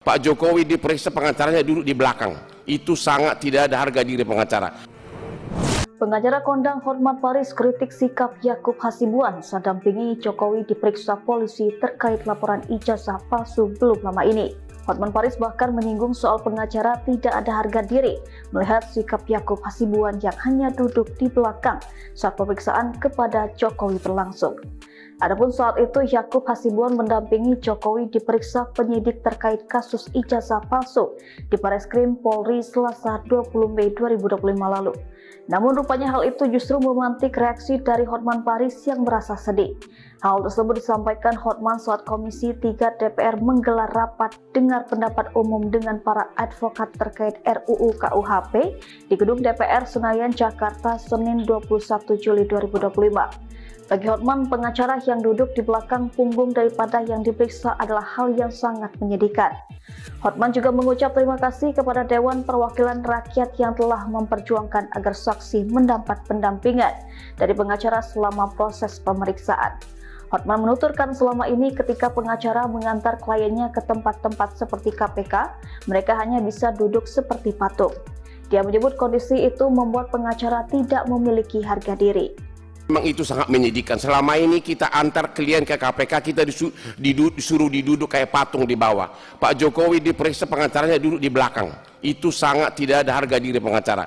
Pak Jokowi diperiksa, pengacaranya duduk di belakang. Itu sangat tidak ada harga diri pengacara. Pengacara kondang Hotman Paris kritik sikap Yakub Hasibuan saat dampingi Jokowi diperiksa polisi terkait laporan ijazah palsu belum lama ini. Hotman Paris bahkan menyinggung soal pengacara tidak ada harga diri melihat sikap Yakub Hasibuan yang hanya duduk di belakang saat pemeriksaan kepada Jokowi berlangsung. Adapun saat itu Yakub Hasibuan mendampingi Jokowi diperiksa penyidik terkait kasus ijazah palsu di Bareskrim Polri Selasa 20 Mei 2025 lalu. Namun rupanya hal itu justru memantik reaksi dari Hotman Paris yang merasa sedih. Hal tersebut disampaikan Hotman saat Komisi 3 DPR menggelar rapat dengar pendapat umum dengan para advokat terkait RUU KUHP di Gedung DPR Senayan, Jakarta, Senin 21 Juli 2025. Bagi Hotman, pengacara yang duduk di belakang punggung daripada yang diperiksa adalah hal yang sangat menyedihkan. Hotman juga mengucap terima kasih kepada Dewan Perwakilan Rakyat yang telah memperjuangkan agar saksi mendapat pendampingan dari pengacara selama proses pemeriksaan. Hotman menuturkan selama ini ketika pengacara mengantar kliennya ke tempat-tempat seperti KPK, mereka hanya bisa duduk seperti patung. Dia menyebut kondisi itu membuat pengacara tidak memiliki harga diri. Memang itu sangat menyedihkan. Selama ini kita antar klien ke KPK, kita disuruh diduduk kayak patung di bawah. Pak Jokowi diperiksa, pengacaranya duduk di belakang. Itu sangat tidak ada harga diri pengacara.